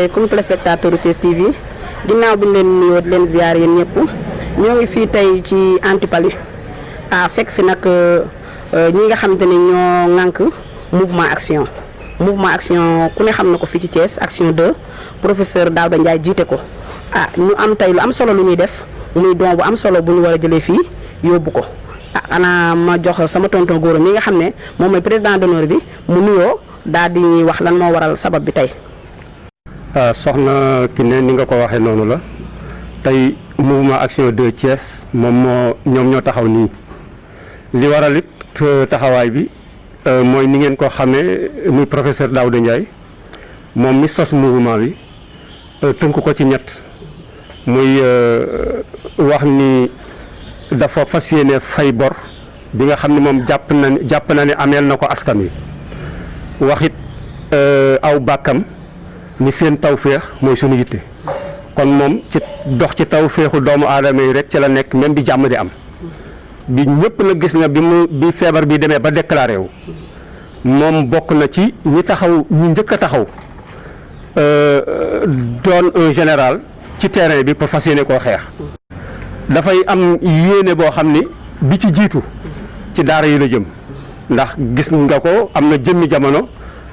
comme téléspectateur Thiès TV ginnaaw bi ñu leen nuyoo di leen ziar yéen ñëpp ñoo ngi fii tey ci Antipali fekk fi nag ñi nga xamante ne ñoo ŋànk mouvement action ku ne xam na ko fii ci Thiès action 2 professeur Daouda Ndiaye jiite ko ñu am tey lu am solo lu ñuy def muy don bu am solo bu ñu war a jëlee fii yóbbu ko xanaa ma jox sama tonton Gora mi nga xam ne moom mooy président d'honneur bi mu nuyoo daal di ñuy wax lan moo waral sabab bi tey. soxna Kiné ni nga ko waxee noonu la tey mouvement action 2 Thiès ñoom ñoo taxaw nii li waral it taxawaay bi mooy ni ngeen ko xamee muy professeur Daouda Ndiaye moom mi sos mouvement bi tënk ko ci ñett muy wax ni dafa fas yéene fay bor bi nga xam ne moom jàpp na ne ameel na ko askan wi waxit aw bàkkam ni seen tawféex mooy sunu yitte kon moom ci dox ci tawféexu doomu aadama yi rek ci la nekk même bi jàmm di am bi ñëpp na gis nga bi feebar bi demee ba déclaré wu moom bokk na ci ñi njëkk a taxaw doon un général ci terrain bi pour fas yéene koo xeex dafay am yéene boo xam ni bi ci jiitu ci daara yi la jëm ndax gis nga ko am na jëmmi jamono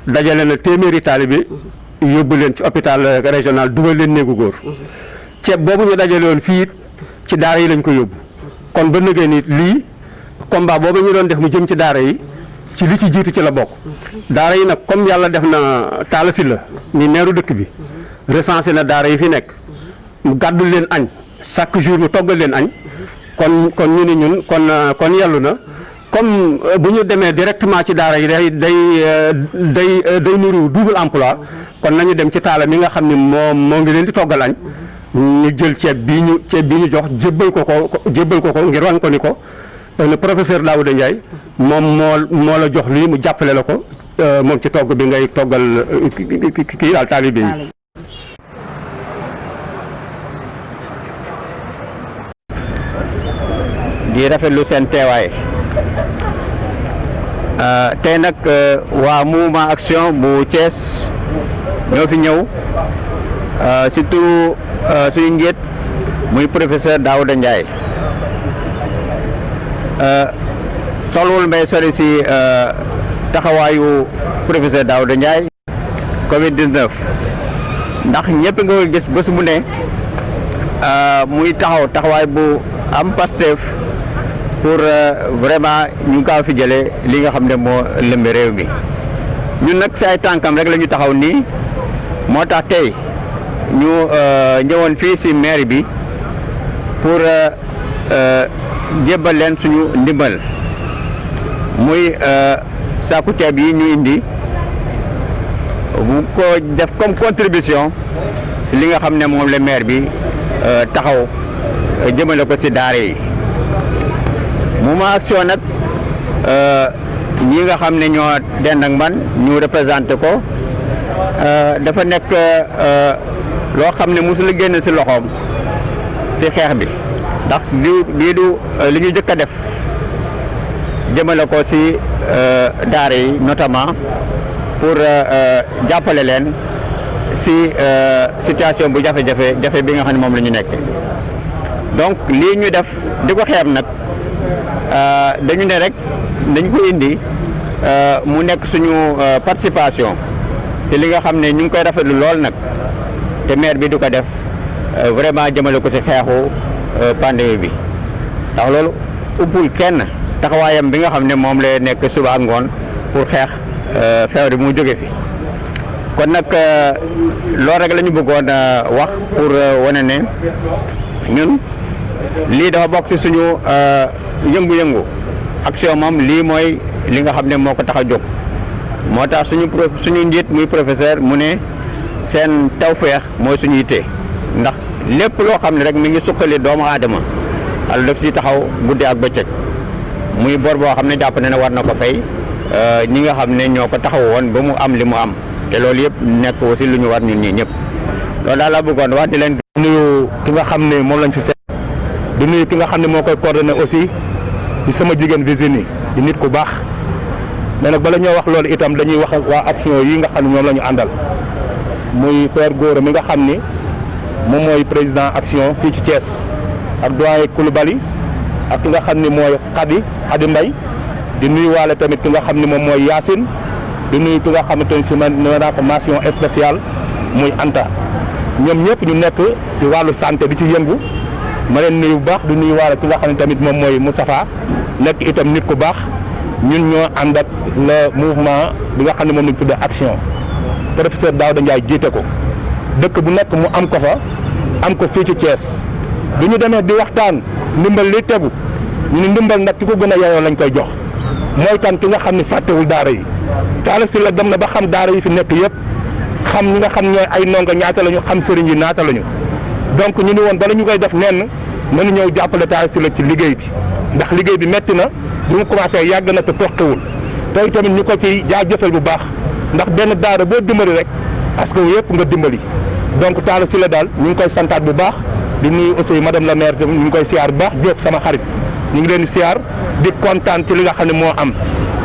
dajale na téeméeri taalibe yóbbu leen ci hôpital régional dugal leen néegu góor ceeb boobu ñu dajale woon fii it ci daara yi lañ ko yóbbu kon ba nëgee ni lii combat boobu ñu doon def mu jëm ci daara yi ci li ci jiitu ci la bokk daara yi nag comme yàlla def na taalasi la ni meeru dëkk bi recensé na daara yi fi nekk mu gàddul leen añ chaque jour mu toggal leen añ kon ñu ni ñun kon yellu na comme bu ñu demee directement ci daara yi day nuru double emploi kon nañu dem ci taala mi nga xam ni moo ngi leen di toggal añ ñu jël ceeb bii ñu jox jébbal ko ko ngir wan ko ni ko le professeur Daouda Ndiaye moom moo la jox lii mu jàppale la ko moom ci togg bi ngay toggal kii daal taalibe yi. di rafetlu seen teewaay tey nag waa mouvement action bu Thiès ñoo fi ñëw surtout suñu njiit muy professeur Daouda Ndiaye soxlawul may sori si taxawaayu professeur Daouda Ndiaye Covid-19 ndax ñëpp nga ko gis bés bu ne muy taxawaay bu am Pastef pour vraiment ñu gaaw fi jëlee li nga xam ne moo lëmbe réew mi ñun nag si ay tànkam rek la ñu taxaw nii moo tax tey ñu ñëwoon fii si mairie bi pour jébbal leen suñu ndimbal muy saaku ceeb yi ñu indi bu ko def comme contribution si li nga xam ne moom la maire bi taxaw jëmale ko si daara yi mouvement action nag ñi nga xam ne ñoo dend ak man ñu représenté ko dafa nekk loo xam ne mosul a génn si loxoom si xeex bi ndax lii du li ñu jëkk a def jëmale ko si daara yi notamment pour jàppale leen si situation bu jafe bi nga xam ne moom la ñu nekk donc lii ñu def di ko xeeb nag dañu ne rek dañ ko indi mu nekk suñu participation ci li nga xam ne ñu ngi koy rafetlu lool nag te maire bi du ko def vraiment jëmale ko ci xeexu pandémie bi ndax loolu uppul kenn taxawaayam bi nga xam ne moom la nekk suba ak ngoon pour xeex feebar bi mu jóge fi kon nag loolu rek la ñu bëggoon wax pour wane ne ñun lii dafa bokk ci suñu yëngu-yëngu action moom lii mooy li nga xam ne moo ko tax a jóg moo tax suñu njiit muy professeur mu ne seen tawfeex mooy suñu yitte ndax lépp loo xam ne rek mi ngi suqali doomu aadama al daf ci taxaw guddi ak bëccëg muy bor boo xam ne jàpp na ne war na ko fay ñi nga xam ne ñoo ko taxaw woon ba mu am li mu am te loolu yëpp nekk aussi lu ñu war ñun ñii ñëpp loolu daal laa bëggoon wax di leen nuyu ki nga xam ne moom lañ fi fekk di nuyu ki nga xam ne moo koy coordonné aussi di sama jigéen Virginie di nit ku baax mais nag bala ñoo wax loolu itam dañuy wax waa action yi nga xam ne ñoom la ñu àndal muy Père Gora mi nga xam ni moom mooy président action fii ci Thiès ak doyen Coulibaly ak ki nga xam ni mooy Khady Mbaye di nuyu waale tamit ki nga xam ni moom mooy Yacine di nuyu ki nga xamante ni si man nee naa ko mention spéciale muy Anta ñoom ñëpp ñu nekk ci wàllu santé di ci yëngu ma leen nuyu bu baax di nuyu waale ki nga xam ne tamit moom mooy Moustapha nekk itam nit ku baax ñun ñoo ànd ak le mouvement bi nga xam ne moom lañ tuddee action professeur Daouda Ndiaye jiite ko dëkk bu nekk mu am ko fa am ko fii ci Thiès bi ñu demee di waxtaan ndimbal li tegu ñu ne ndimbal nag ki ko gën a yeyoo lañ koy jox mooy kan ki nga xam ne fàttewul daara yi Talla Sylla dem na ba xam daara yi fi nekk yëpp xam ñi nga xam ñooy ay ndongo ñaata lañu xam sëriñ yi ñaata lañu donc ñu ni woon bala ñu koy def nenn nañu ñëw jàppale Talla Sylla ci liggéey bi ndax liggéey bi metti na bi mu commencé yàgg na te toqewul tey tamit ñu ko ci jaajëfal bu baax ndax benn daara boo dimbali rek parce que yëpp nga dimbali donc Talla Sylla daal ñu ngi koy santaat bu baax di nuyu aussi madame la maire tamit ñu ngi koy siyaar bu baax Diop sama xarit ñu ngi leen di siyaar di kontaan ci li nga xam ne moo am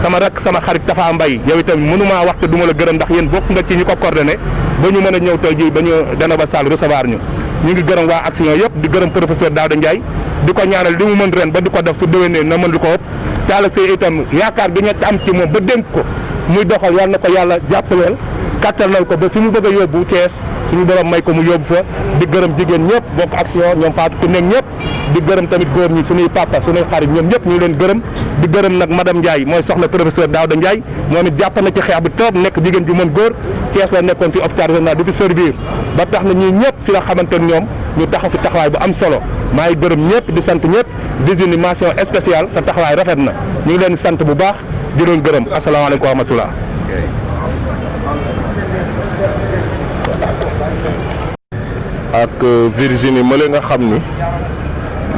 sama rak sama xarit Tafa Mbaye yow itam mënumaa wax te du ma la gërëm ndax yéen bokk nga ci ñi ko coordonné ba ñu mën a ñëw tey jii ba ñu dana ba Sall recevoir ñu ngi gërëm waa action yëpp di gërëm professeur Daouda Ndiaye di ko ñaanal li mu mën ren ba di ko def su déwénee na mën di ko ëpp Talla Sylla itam yaakaar bi ñu am ci moom ba dénk ko muy doxal yal na ko yàlla jàppaleel kattanal ko ba fi mu bëgg a yóbbu Thiès suñu borom may ko mu yóbbu fa di gërëm jigéen ñëpp bokk action ñoom Fatou ku nekk ñëpp di gërëm tamit góor ñi suñuy papa suñuy xarit ñoom ñëpp ñu ngi leen gërëm di gërëm nag madame Ndiaye mooy soxna professeur Daouda Ndiaye moom it jàpp na ci xeex bi toog nekk jigéen ju mën góor Thiès la nekkoon fi hôpital régional di fi servir ba tax na ñii ñëpp fi nga xamante ne ñoom ñu taxaw fi taxawaay bu am solo maa ngi gërëm ñëpp di sant ñëpp di mention spéciale sa taxawaay rafet na ñu ngi leen di sant bu baax di leen gërëm asalaamaaleykum wa rahmatullah. ak Virginie Mële nga xam ni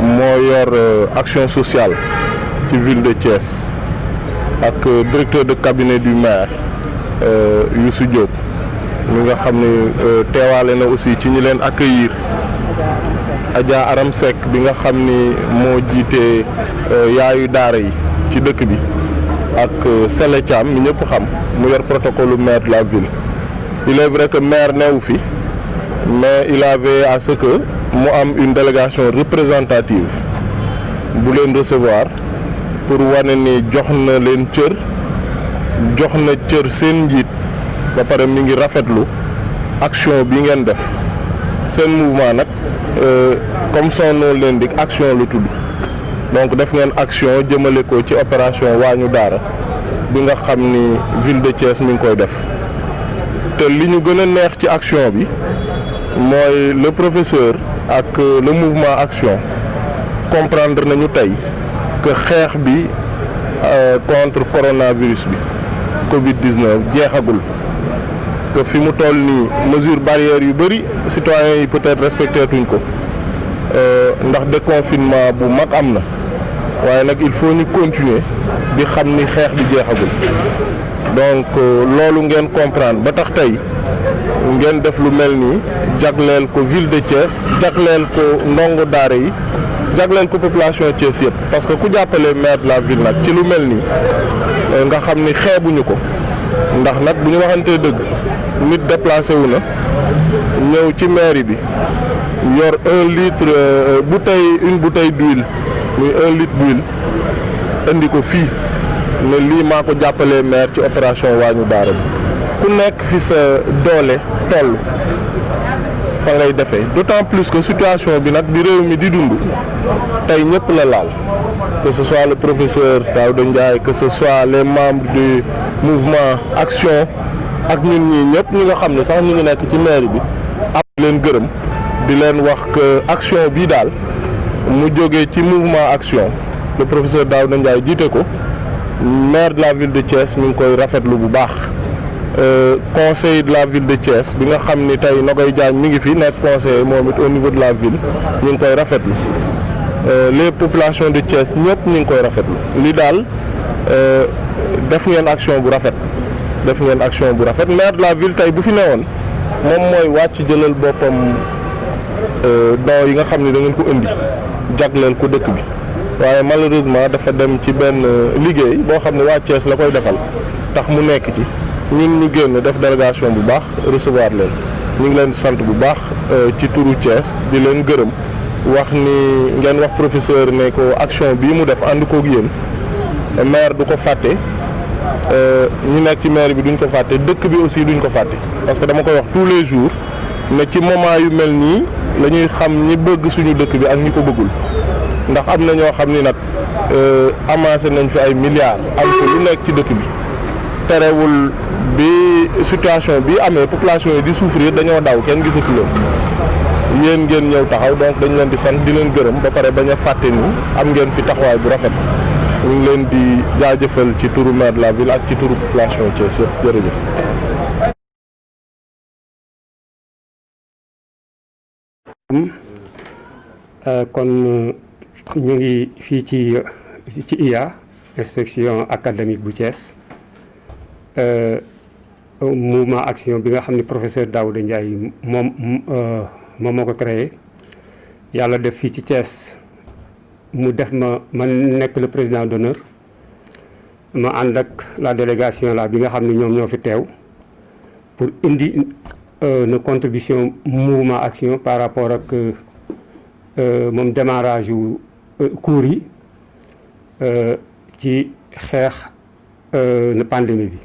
moo yor action sociale ci ville de Thiès ak directeur de cabinet du maire Youssou Diop mi nga xam ni teewaale na aussi ci ñi leen accueillir Adja Aram Seck bi nga xam ni moo jiite yaayu daara yi ci dëkk bi ak Sele Thiam mi ñëpp xam mu yor protocole maire de la ville. Il est vrai que maire newu fi mais il avait à ce que mu am une délégation représentative bu leen recevoir pour wane ni jox na leen cër jox na cër seen njiit ba pare mi ngi rafetlu action bi ngeen def seen mouvement nag comme son nom l'indique action lu tudd donc def ngeen action jëmale ko ci opération waañu daara bi nga xam ni ville de Thiès mi ngi koy def te li ñu gën a neex ci action bi mooy le professeur ak le mouvement action comprendre nañu tey que xeex bi contre coronavirus bi Covid-19 jeexagul que fi mu toll nii mesure barrière yu bëri citoyens yi peut-être respecté tuñ ko ndax déconfinement bu mag am na waaye nag il faut ñu continuer di xam ni xeex bi jeexagul donc loolu ngeen comprendre ba tax tey ngeen def lu mel nii jagleel ko ville de Thiès jagleel ko ndongo daara yi jagleel ko population Thiès yëpp parce que ku jàppale maire de la ville nag ci lu mel nii nga xam ni xeebuñu ko ndax nag bu ñu waxantee dëgg nit déplacé wu na ñëw ci mairie bi yor 1 litre une bouteille d'huile muy 1 litre d'huile indi ko fii ne lii maa ko jàppalee maire ci opération waañu daara bi ku nekk fi sa doole toll fa ngay defee d'autant plus que situation bi nag bi réew mi di dund tey ñëpp la laal que ce soit le professeur Daouda Ndiaye que ce soit les membres du mouvement action ak ñun ñii ñëpp ñi nga xam ne sax ñu ngi nekk ci mairie bi am leen gërëm di leen wax que action bii daal mu jógee ci mouvement action le professeur Daouda Ndiaye jiite ko maire de la ville de Thiès mi ngi koy rafetlu bu baax conseil de la ville de Thiès bi nga xam ni tey Nogoy Diagne mi ngi fi nekk conseiller moom it au niveau de la ville ñu ngi koy rafetlu les populations de Thiès ñëpp ñu ngi koy rafetlu li daal def ngeen action bu rafet maire de la ville tey bu fi newoon moom mooy wàcc jëlal boppam don yi nga xam ni da ngeen ko indi jagleel ko dëkk bi waaye malheureusement dafa dem ci benn liggéey boo xam ne waa Thiès la koy defal tax mu nekk ci ñun ñu génn def délégation bu baax recevoir leen ñu ngi leen sant bu baax ci turu Thiès di leen gërëm wax ni ngeen wax professeur ne ko action bii mu def ànd koog yéen maire du ko fàtte ñu nekk ci maire bi duñ ko fàtte dëkk bi aussi duñ ko fàtte parce que dama koy wax tous les jours ne ci moment yu mel nii la ñuy xam ñi bëgg suñu dëkk bi ak ñi ko bëggul ndax am na ñoo xam ni nag amassé nañ fi ay milliards am fi lu nekk ci dëkk bi terewul bi situation bi amee population yi di souffrir dañoo daw kenn gisatu leen yéen ngeen ñëw taxaw donc dañ leen di sant di leen gërëm ba pare bañ a fàtte ni am ngeen fi taxawaay bu rafet ñu ngi leen di jaajëfal ci turu maire de la ville ak ci turu population Thiès yëpp jërëjëf. kon ñu ngi fii ci IA inspection académique bu Thiès mouvement action bi nga xam ne professeur Daouda Ndiaye moom moo ko créé yàlla def fii ci Thiès mu def ma nekk le président d'honneur ma ànd ak la délégation là bi nga xam ne ñoom ñoo fi teew pour indi une contribution mouvement action par rapport ak moom démarrage yu cours yi ci xeex na pandémie bi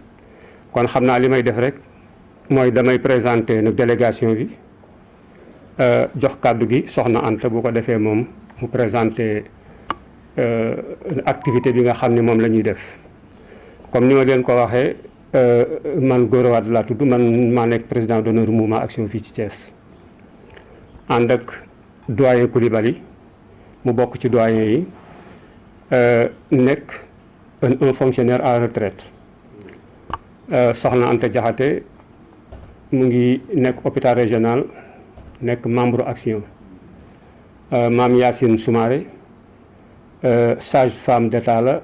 kon xam naa li may def rek mooy damay présenter nag délégation bi jox kàddu gi soxna Anta bu ko defee moom mu présenter activité bi nga xam ne moom la ñuy def comme ni ma leen ko waxee man Gora Wade laa tudd man maa nekk président d'honneur mouvement action fii ci Thiès ànd ak doyen Coulibaly mu bokk ci doyen yi nekk un fonctionnaire à retraite soxna Anta Diakhaté mu ngi nekk hôpital régional nekk membre action Mame Yacine Soumaré sage-femme d'État la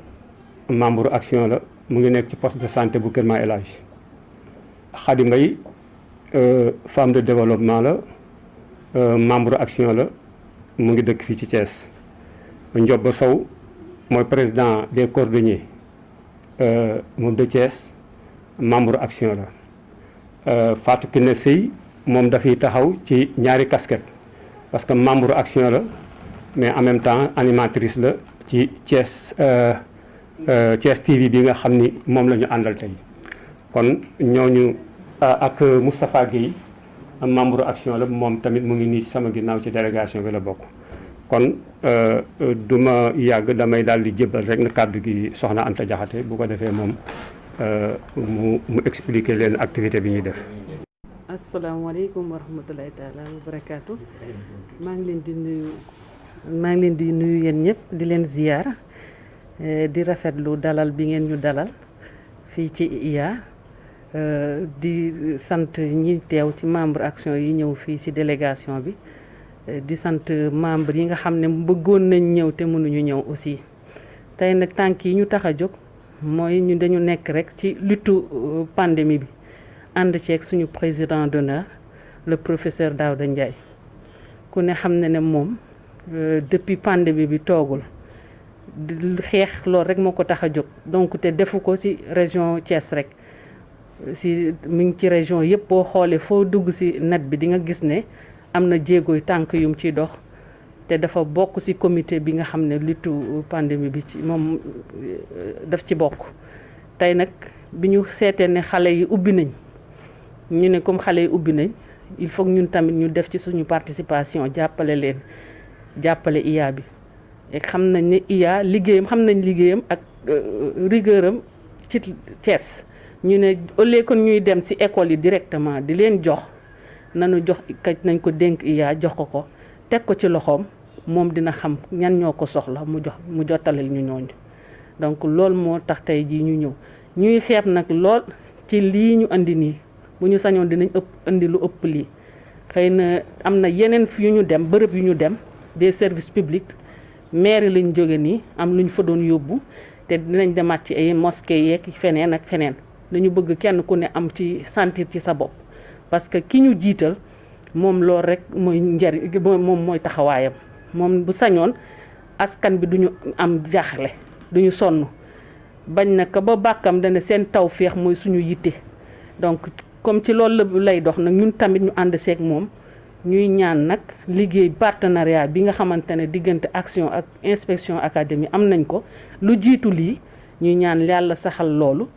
membre action la mu ngi nekk ci poste de santé bu Kër Ma El Hadj Khady Mbaye femme de développement la membre action la mu ngi dëkk fii ci Thiès Ndioba Sow mooy président des cordonniers moom de Thiès membre action la Fatou Kiné Sey moom dafay taxaw ci ñaari casquette parce que membre action la mais en même temps animatrice la ci Thiès Thiès TV bi nga xam ni moom la ñu àndal tey kon ñooñu ak Moustapha Guèye membre action la moom tamit mu ngi nii sama ginnaaw ci délégation bi la bokk kon du ma yàgg damay daal di jébbal rek na kàddu gi soxna Anta Diakhaté bu ko defee moom mu expliquer leen activité bi ñuy def. asalaamaaleykum wa rahmatulahi taala wa barakaatu maa ngi leen di nuyu yéen ñëpp di leen ziyaar di rafetlu dalal bi ngeen ñu dalal fii ci IA di sant ñi teew ci membre action yi ñëw fii ci délégation bi di sant membre yi nga xam ne bëggoon nañ ñëw te mënuñu ñëw aussi tey nag tànk yi ñu tax a jóg mooy ñu dañu nekk rek ci lutte pandémie bi ànd ceeg suñu président d'honneur le professeur Daouda Ndiaye ku ne xam ne moom depuis pandémie bi toogul xeex loolu rek moo ko tax a jóg donc te defu ko ci région Thiès rek ci mi ngi ci région yëpp boo xoolee foo dugg ci net bi di nga gis ne am na jéegooy tànk yum ciy dox te dafa bokk ci comité bi nga xam ne lutte pandémie bi ci moom daf ci bokk tey nag bi ñu seetee ne xale yi ubbi nañ ñu ne comme xale yi ubbi nañ il faut ñun tamit ñu def ci suñu participation jàppale leen jàppale IA bi et xam nañ ne IA liggéeyam xam nañ liggéeyam ak rigueuram ci Thiès ñu ne au lieu que ñuy dem ci école yi directement di leen jox nañu jox nañ ko dénk IA jox ko teg ko ci loxoom moom dina xam ñan ñoo ko soxla mu jottaleel ñu ñooñu donc loolu moo tax tey jii ñu ñëw ñuy xeeb nag lool ci lii ñu andi nii bu ñu sañoon dinañ indi lu ëpp lii xëy na am na yeneen yu ñu dem bërëb yu ñu dem des services publics mairie lañ jóge nii am lu ñu fa doon yóbbu te dinañ demaat ci ay mosquée yeeg feneen ak feneen dañu bëgg kenn ku ne am ci sentir ci sa bopp parce que ki ñu jiital moom loolu rek mooy njariñ moom mooy taxawaayam moom bu sañoon askan bi duñu am jaaxle duñu sonn bañ na ko ba bàkkam dana seen tawféex mooy suñu yitte donc comme ci loolu lay dox nag ñun tamit ñu ànd seeg moom ñuy ñaan nag liggéey partenariat bi nga xamante ne diggante action ak inspection académie am nañ ko lu jiitu lii ñuy ñaan yàlla saxal loolu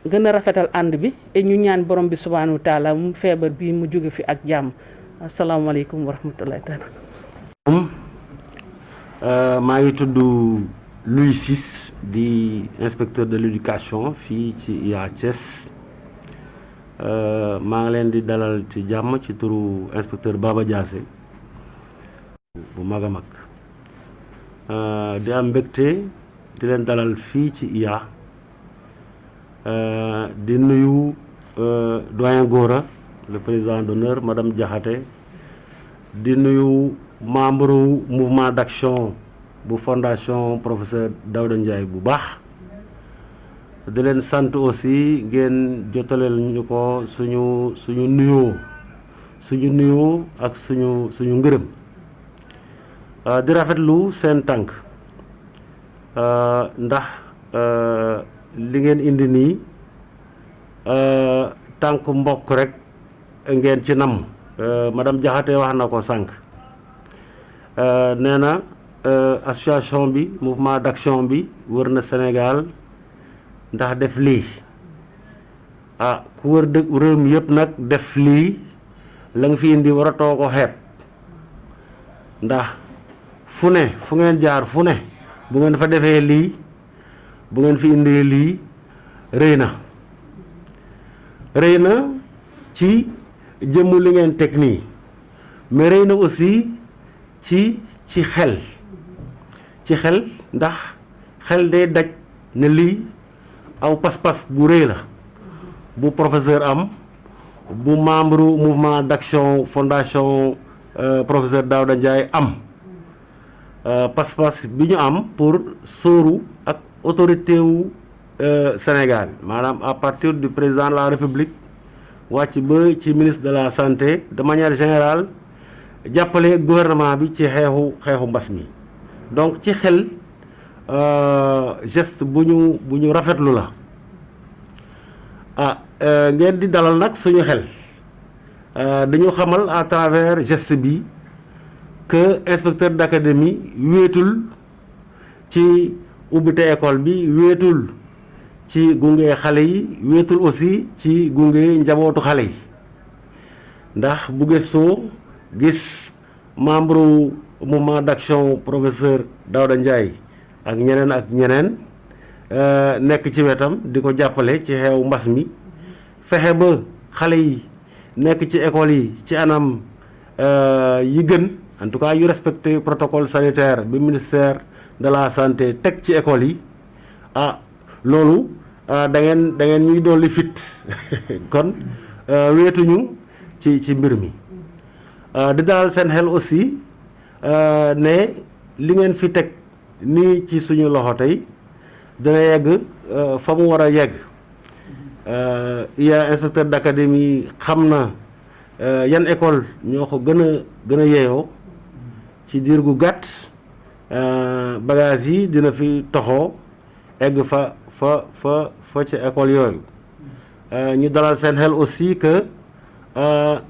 gën a rafetal ànd bi et ñu ñaan borom bi subhanahu wa taala mu feebar bii mu jóge fi ak jàmm asalaamaaleykum wa rahmatullahi taala. maa ngi tudd Louis Ciss di inspecteur de l'éducation fii ci IA Thiès maa ngi leen di dalal ci jàmm ci turu inspecteur Baba Diassé bu mag a mag di am mbégte di leen dalal fii ci IA di nuyu doyen Gora le président d'honneur madame Diakhaté di nuyu membre mouvement d'action bu fondation professeur Daouda Ndiaye bu baax di leen sant aussi ngeen jotaleel ñu ko suñu nuyoo ak suñu ngërëm di rafetlu seen tànk ndax li ngeen indi nii tànk mbokk rek ngeen ci namm madame Diakhaté wax na ko sànq nee na association bi mouvement d'action bi wër na Sénégal ndax def lii ku wër réew mi yëpp nag def lii la nga fi indi waratoo ko xeeb ndax fu ngeen jaar fu ne bu ngeen fa defee lii bu ngeen fi indee lii rëy na ci jëmm li ngeen teg nii mais rëy na aussi ci xel ndax xel day daj ne lii aw pas-pas bu rëy la bu professeur am bu membre mouvement d'action fondation professeur Daouda Ndiaye am pas-pas bi ñu am pour sóoru ak autorité wu Sénégal maanaam à partir du président de la République wàcc ba ci ministre de la santé de manière générale jàppale gouvernement bi ci xeexu mbas mi donc ci xel geste bu ñu rafetlu la ngeen di dalal nag suñu xel dañu xamal à travers geste bi que inspecteur d'académie wéetul ci ubbite école bi wéetul ci gunge xale yi wéetul aussi ci gunge njabootu xale yi ndax bu gëstoo gis membre mouvement d'action professeur Daouda Ndiaye ak ñeneen nekk ci wetam di ko jàppale ci xeew mbas mi fexe ba xale yi nekk ci école yi ci anam yi gën en tout cas yu respecté protocole sanitaire bi ministère de la santé teg ci école yi loolu da ngeen ñuy dolli fit kon weetuñu ci mbir mi di dalal seen xel aussi ne li ngeen fi teg nii ci suñu loxo tey dina yegg fa mu war a yegg IA inspecteur d'académie xam na yan école ñoo ko gën a yeeyoo ci diir gu gàtt bagage yi dina fi toxoo egg fa ci école yooyu ñu dalal seen xel aussi que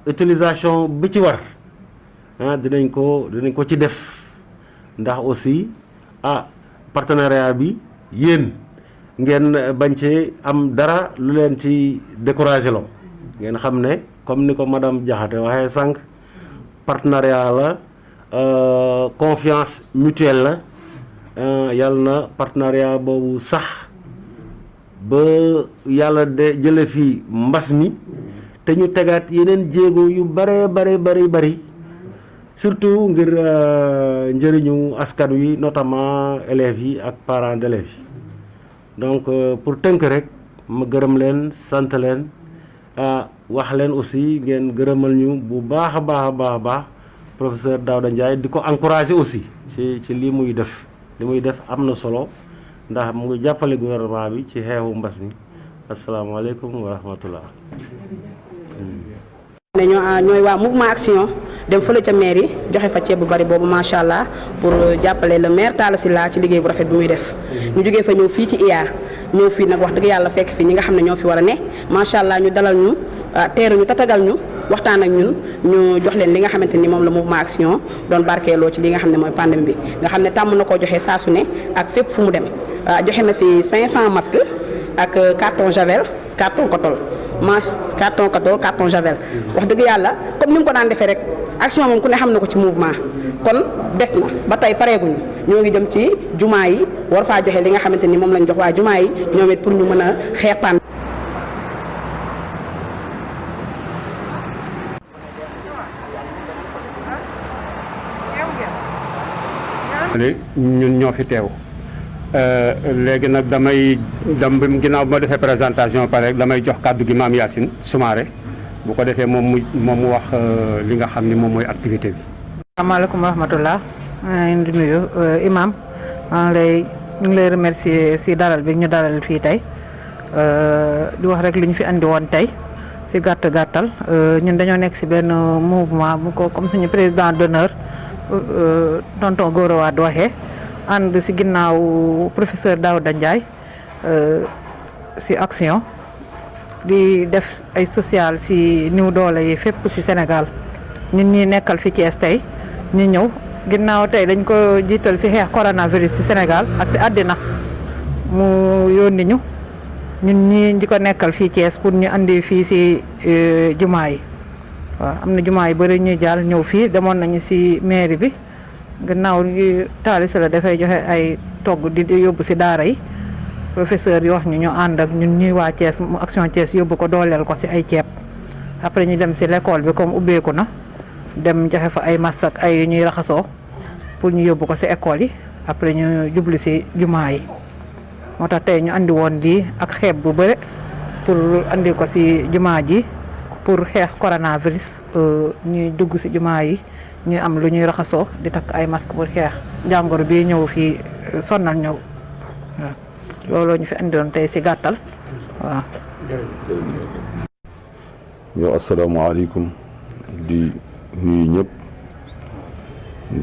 utilisation bi ci war dinañ ko ci def ndax aussi partenariat bi yéen ngeen bañ ci am dara lu leen ci découragé loo ngeen xam ne comme ni ko madame Diakhaté waxee sànq partenariat la confiance mutuelle la yàlla na partenariat boobu sax ba yàlla de jële fi mbas mi te ñu tegaat yeneen jéego yu bari surtout ngir njëriñu askan wi notamment élèves yi ak parents d'élèves yi donc pour tënk rek ma gërëm leen sant leen wax leen aussi ngeen gërëmal ñu bu baax a baax professeur Daouda Ndiaye di ko encourager aussi ci li muy def am na solo ndax mu ngi jàppale gouvernement bi ci xeexu mbas mi asalaamaaleykum wa rahmatullah ñooy waa mouvement action dem fële ca maire yi joxe fa ceeb bu bari boobu macha allah pour jàppale le maire Talla Sylla ci liggéey bu rafet bi muy def. ñu jógee fa ñëw fii ci IA ñëw fii nag wax dëgg yàlla fekk fi ñi nga xam ne ñoo fi war a ne macha allah ñu dalal ñu teeru ñu tatagal ñu waxtaan ak ñun ñu jox leen li nga xamante ni moom la mouvement action doon barkeeloo ci li nga xam ne mooy pandémie bi nga xam ne tàmm na koo joxe saa su ne ak fépp fu mu dem joxe na fi 500 masques ak carton javel carton coton carton coton carton javel wax dëgg yàlla comme ni mu ko daan defee rek action moom ku ne xam na ko ci mouvement kon des na ba tey pareeguñu ñoo ngi jëm ci jumaa yi war faa joxe li nga xamante ni moom lañ jox waa jumaa yi ñoom it pour ñu mën a xeex pandémie. ñun ñoo fi teew léegi nag damay ginnaaw bi ma defee présentation pare damay jox kàddu gi maam Yacine Soumaré bu ko defee moom mu wax li nga xam ni moom mooy activité bi. asalaamaaleykum wa rahmatullah maa ngi leen di nuyu imam ñu ngi lay remercier si dalal bi ñu dalal fii tey di wax rek lu ñu fi andi woon tey si gàttal ñun dañoo nekk si benn mouvement bu ko comme suñu président d'honneur tonton Gora Wade waxee ànd si ginnaaw professeur Daouda Ndiaye si action di def ay social si niw doole yi fépp si Sénégal ñun ñi nekkal fi Thiès tey ñu ñëw ginnaaw tey dañ ko jiital si xeex coronavirus si Sénégal ak si àddina mu yónni ñu ñun ñi di ko nekkal fii Thiès pour ñu andi fii si jumaa yi waaw am na jumaa yu bëri ñuy jàll ñëw fii demoon nañu si mairie bi gannaaw Talla Sylla dafay joxe ay togg di yóbbu si daara yi professeur yi wax ñu ànd ak ñun ñuy waa Thiès mu action Thiès yóbbu ko dooleel ko si ay ceeb après ñu dem si l'école bi comme ubbeeku na dem joxe fa ay masque ak ay ñuy raxasoo pour ñu yóbbu ko si école yi après ñu jublu si jumaa yi moo tax tey ñu andi woon lii ak xeeb bu bëre pour andi ko si jumaa ji pour xeex coronavirus ñuy dugg ci jumaa yi ñuy am lu ñuy raxasoo di takk ay masque pour xeex jàngoro bi ñëw fii sonnal ñëw waaw looloo ñu fi andiwoon tey ci gàttal waaw. yow asalaamaaleykum di nuyu ñëpp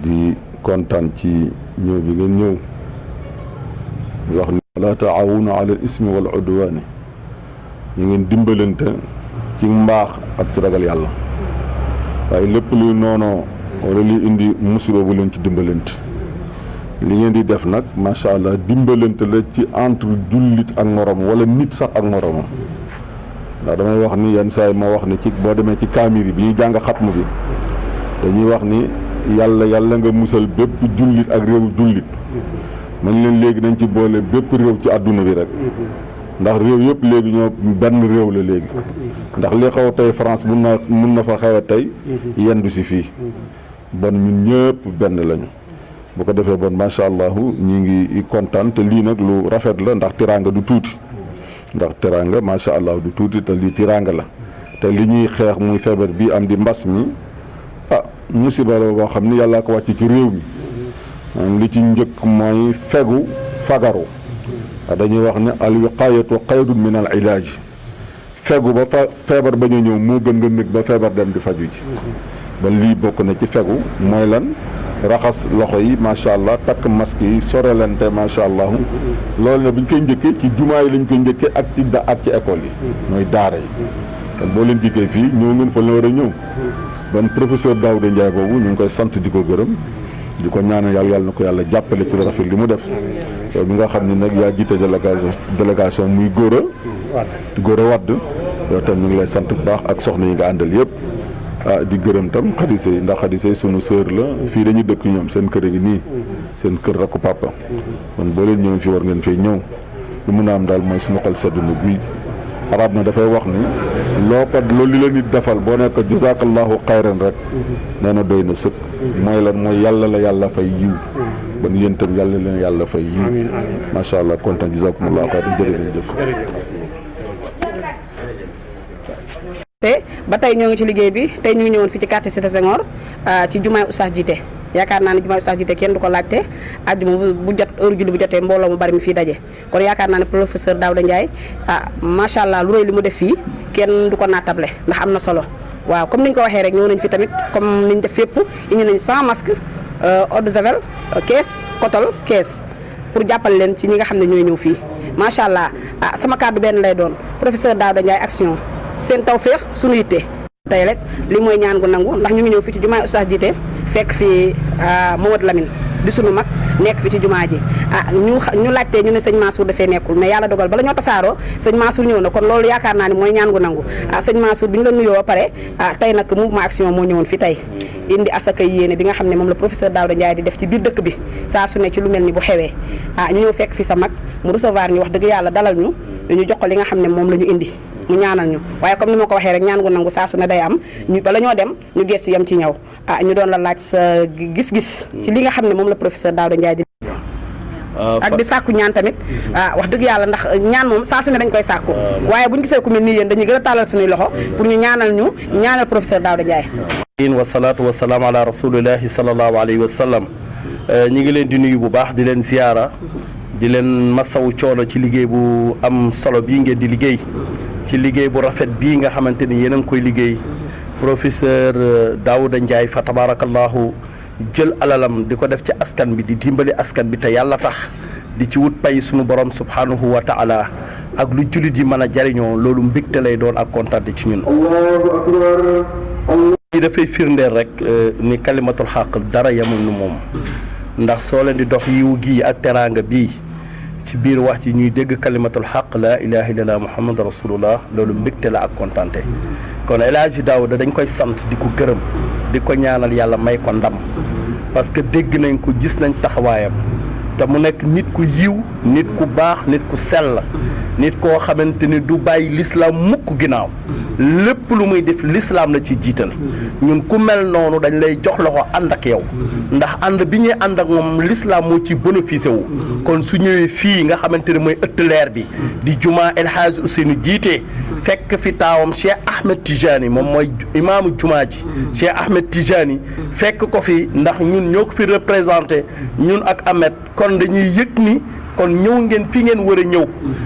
di kontaan ci ñëw bi ngeen ñëw wax ni laa taawuna ala al ismi wal udwaani ñu ngeen dimbalante ci mbaax ak ci ragal yàlla waaye lépp luy noonoo wala luy indi musiba bu leen ci dimbalante li ngeen di def nag macha allah dimbalante la ci entre jullit ak morom wala nit sax ak moromam ndax damay wax ni yenn saa yi ma wax ni ci boo demee ci kaamir yi bi ñuy jàng xatmu bi dañuy wax ni yàlla nga musal bépp jullit ak réew jullit man leen léegi nañ ci boole bépp réew ci àdduna bi rek ndax réew yëpp léegi ñoo benn réew la léegi ndax li xaw tey France mun na fa xew tey yendu si fii bon ñun ñëpp benn lañu bu ko defee bon macha allah ñi ngi kontaan te lii nag lu rafet la ndax teraanga du tuuti ndax teraanga macha allah du tuuti te lii teraanga la te li ñuy xeex muy feebar bi am di mbas mi musiba la boo xam ni yàllaa ko wàcc ci réew mi li ci njëkk mooy fegu fagaru dañuy wax ne al wiqaayatu xayrun min al ilaaj fegu ba feebar bañ a ñëw moo gën nga nekk ba feebar dem di faju ji ba lii bokk na ci fegu mooy lan raxas loxo yi macha allah takk masque yi sorelante macha allah loolu ne bu ñu koy njëkkee ci jumaa yi lañ koy njëkkee ak ci école yi mooy daara yi kon boo leen jikkee fii ñëw ngeen fa la war a ñëw bon professeur Daouda Ndiaye boobu ñu ngi koy sant di ko gërëm di ko ñaanal yàlla na ko yàlla jàppale ci lu rafet li mu def yow mi nga xam ne nag yaa jiite délégation muy Gora Wade yow tam ñu ngi lay sant bu baax ak soxna yi nga àndal yëpp di gërëm tam xadise yi ndax xadise yi sunu sœur la fii dañuy dëkk ñoom seen kër gi nii seen kër rakku papa kon boo leen ñëw fii war ngeen fay ñëw lu mun a am daal mooy suñu xol sedd na guy arab na dafay wax ni loolu li la nit defal boo nekk jazakallahu xayran rek nee na doy na sëkk mooy lan mooy yàlla la yàlla fay yiw ban yéen tam yàlla leen yàlla fay yiw macha allah kontaan jazakumullahu xayran jërëjëf te ba tey ñoo ngi ci liggéey bi tey ñu ngi ñëwoon fii ci quartier Cité Senghor ci jumaay Oustaz Jité yaakaar naa ne jumaay Oustaz Jité kenn du ko laajte àjjuma bu jot heure julli bu jotee mbooloo mu bari mi fii daje kon yaakaar naa ne professeur Daouda Ndiaye macha allah lu rëy li mu def fii kenn du ko naatable ndax am na solo waaw comme niñ ko waxee rek ñëw nañ fi tamit comme niñ def fépp indi nañ 100 masques eau de javel kees kotol kees pour jàppale leen ci ñi nga xam ne ñooy ñëw fii macha allah sama kàddu benn lay doon professeur Daouda Ndiaye action seen tawféex suñu yitte tey rek li mooy ñaan gu nangu ndax ñu ngi ñëw fii ci jumaay Oustaz jiite fekk fi Mamadou Lamine di sunu mag nekk fi ci jumaa ji ñu laajtee ñu ne sëñ Mansour dafee nekkul mais yàlla dogal bala ñoo tasaaroo sëñ Mansour ñëw na kon loolu yaakaar naa ni mooy ñaan gu nangu sëñ Mansour bi ñu la nuyoo ba pare tey nag mouvement action moo ñëwoon fi tey indi asaka yéene bi nga xam ne moom la professeur Daouda Ndiaye di def ci biir dëkk bi saa su ne ci lu mel ni bu xewee ñu ñëw fekk fi sa mag mu recevoir ñu wax dëgg yàlla dalal ñu jox ko li nga xam ne moom la ñu indi mu ñaanal ñu waaye comme ni ma ko waxee rek ñaan gu nangu saa su ne day am ñu bala ñoo dem ñu gestu yam ci ñëw ñu doon la laaj sa gis-gis ci li nga xam ne moom la professeur Daouda Ndiaye di ak di sàkku ñaan tamit wax dëgg yàlla ndax ñaan moom saa su ne dañ koy sàkku waaye buñu gisee ku mel nii yéen dañuy gën a tàllal suñuy loxo pour ñu ñaanal professeur Daouda Ndiaye wasalaatu wasalaam ala rasulillahi sallallahu alayhi wa sallam ñi ngi leen di nuyu bu baax di leen ziyaara di leen masawu coono ci liggéey bu am solo bii ngeen di liggéey ci liggéey bu rafet bii nga xamante ni yéen a ngi koy liggéey professeur Daouda Ndiaye fa tabarakallahu jël alalam di ko def ci askan bi di dimbali askan bi te yàlla tax di ci wut pay sunu borom subhanahu wa taala ak lu jullit yi mën a jariñoo loolu mbégte lay doon ak kontaante ci ñun yi dafay firndeel rek ni kalimatul xaq dara yamul nu moom ndax soo leen di dox yiw gii ak teraanga bii ci biir wax ci ñuy dégg kalimatul xaq la ilaha illallah muhammad rasulullah loolu mbégte la ak kontaante kon El Hadji Daouda dañ koy sant di ko gërëm di ko ñaanal yàlla may ko ndam parce que dégg nañ ko gis nañ taxawaayam te mu nekk nit ku yiw nit ku baax nit ku sell nit koo xamante ni du bàyyi l'islam mukk ginnaaw lépp lu muy def l'islam la ci jiital ñun ku mel noonu dañ lay jox loxo ànd ak yow ndax ànd bi ñuy ànd ak moom l'islam moo ci bénéficié wu kon su ñëwee fii nga xamante ni mooy ëtt leer bi di jumaa El Hadji Ousseynou jiite fekk fi taawam Cheikh Ahmed Tijani moom mooy imaamu jumaa ji Cheikh Ahmed Tijani fekk ko fi ndax ñun ñoo ko fi représenté ñun ak Ahmed kon dañuy yëg ni kon ñëw ngeen fi ngeen war a ñëw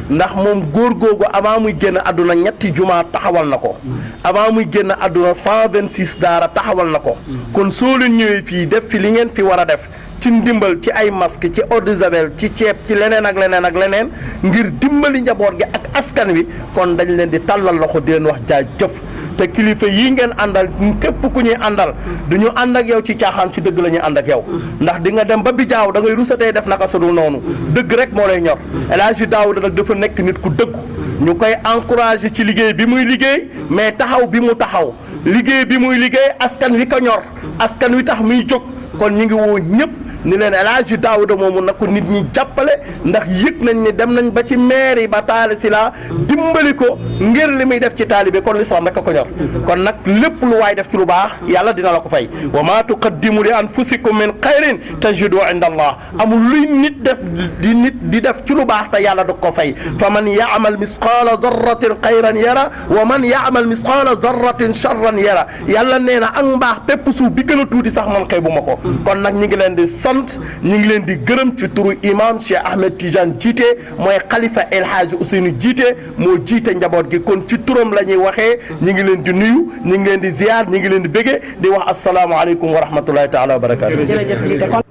ndax moom góor googu avant muy génn àdduna ñetti jumaa taxawal na ko avant muy génn àdduna 126 daara taxawal na ko kon soo leen ñëwee fii def fi li ngeen fi war a def ci ndimbal ci ay masque ci eau de javel ci ceeb ci leneen ak leneen ak leneen ngir dimbali njaboot gi ak askan wi kon dañ leen di tàllal loxo di leen wax jaajëf te kilifa yii ngeen àndal képp ku ñuy àndal du ñu ànd ak yow ci caaxaan ci dëgg la ñuy ànd ak yow ndax di nga dem ba bijaaw da ngay rusatee def naka sudul noonu dëgg rek moo lay ñor El Hadji Daouda nag dafa nekk nit ku dëggu ñu koy encouragé ci liggéey bi muy liggéey mais taxaw bi mu taxaw liggéey bi muy liggéey askan wi ko ñor askan wi tax muy jóg kon ñu ngi woo ñëpp ni leen El Hadji Daouda moomu na ko nit ñi jàppale ndax yëg nañ ni dem nañ ba ci maire yi ba taali si la dimbali ko ngir li muy def ci taalibe kon l'islam rek a ko ñor kon nag lépp lu waay def ci lu baax yàlla dina la ko fay wa ma tuqaddimu li anfusikum min xayrin tajidu inda allah amul luy nit di def ci lu baax te yàlla du ko fay fa man yaamal misqaala darratin xayran yara wa man yaamal misqaala darratin charran yara yàlla nee na ak mbaax pépp suuf bi gën a tuuti sax man xëy bu ma ko kon nag ñi ngi leen di ñu ngi leen di gërëm ci turu imam Cheikh Ahmed Tidiane jiite mooy xalifa El Hadji Ousseynou jiite moo jiite njaboot gi kon ci turam la ñuy waxee ñu ngi leen di nuyu ñu ngi leen di ziar ñu ngi leen di bége di wax asalaamaaleykum wa rahmatulahi taala wa barakaatu.